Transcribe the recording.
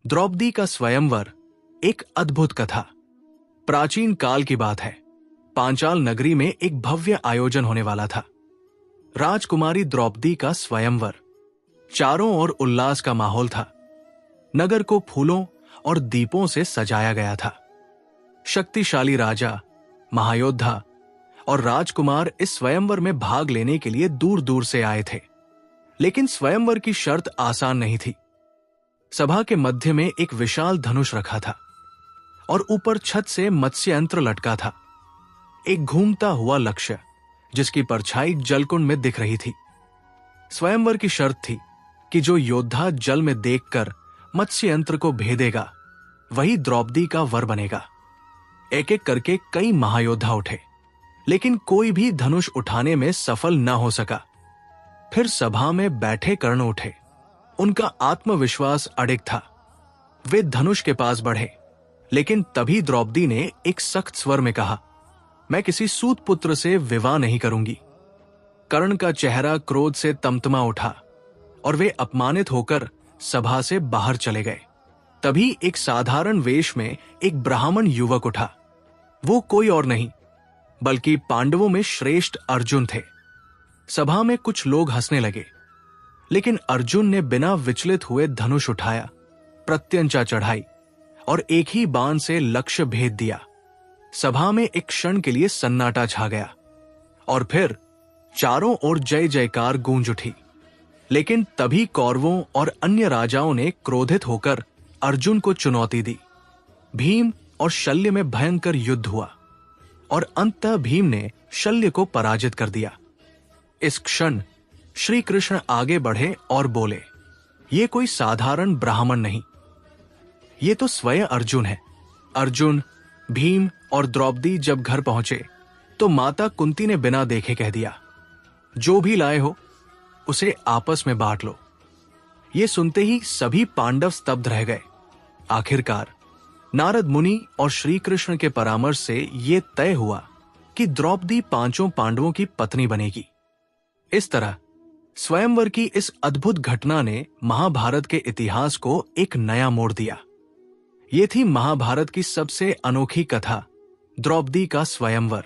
द्रौपदी का स्वयंवर एक अद्भुत कथा। प्राचीन काल की बात है। पांचाल नगरी में एक भव्य आयोजन होने वाला था। राजकुमारी द्रौपदी का स्वयंवर। चारों ओर उल्लास का माहौल था। नगर को फूलों और दीपों से सजाया गया था। शक्तिशाली राजा, महायोद्धा और राजकुमार इस स्वयंवर में भाग लेने के लिए दूर दूर से आए थे। लेकिन स्वयंवर की शर्त आसान नहीं थी। सभा के मध्य में एक विशाल धनुष रखा था और ऊपर छत से मत्स्य यंत्र लटका था। एक घूमता हुआ लक्ष्य जिसकी परछाई जलकुंड में दिख रही थी। स्वयंवर की शर्त थी कि जो योद्धा जल में देखकर मत्स्य यंत्र को भेदेगा वही द्रौपदी का वर बनेगा। एक एक करके कई महायोद्धा उठे, लेकिन कोई भी धनुष उठाने में सफल न हो सका। फिर सभा में बैठे कर्ण उठे। उनका आत्मविश्वास अडिग था। वे धनुष के पास बढ़े, लेकिन तभी द्रौपदी ने एक सख्त स्वर में कहा, मैं किसी सूत पुत्र से विवाह नहीं करूंगी। कर्ण का चेहरा क्रोध से तमतमा उठा और वे अपमानित होकर सभा से बाहर चले गए। तभी एक साधारण वेश में एक ब्राह्मण युवक उठा। वो कोई और नहीं बल्कि पांडवों में श्रेष्ठ अर्जुन थे। सभा में कुछ लोग हंसने लगे, लेकिन अर्जुन ने बिना विचलित हुए धनुष उठाया, प्रत्यंचा चढ़ाई और एक ही बाण से लक्ष्य भेद दिया। सभा में एक क्षण के लिए सन्नाटा छा गया और फिर चारों ओर जय जयकार गूंज उठी। लेकिन तभी कौरवों और अन्य राजाओं ने क्रोधित होकर अर्जुन को चुनौती दी। भीम और शल्य में भयंकर युद्ध हुआ और अंततः भीम ने शल्य को पराजित कर दिया। इस क्षण श्री कृष्ण आगे बढ़े और बोले, ये कोई साधारण ब्राह्मण नहीं, ये तो स्वयं अर्जुन है। अर्जुन, भीम और द्रौपदी जब घर पहुंचे तो माता कुंती ने बिना देखे कह दिया, जो भी लाए हो उसे आपस में बांट लो। ये सुनते ही सभी पांडव स्तब्ध रह गए। आखिरकार नारद मुनि और श्री कृष्ण के परामर्श से यह तय हुआ कि द्रौपदी पांचों पांडवों की पत्नी बनेगी। इस तरह स्वयंवर की इस अद्भुत घटना ने महाभारत के इतिहास को एक नया मोड़ दिया। ये थी महाभारत की सबसे अनोखी कथा, द्रौपदी का स्वयंवर।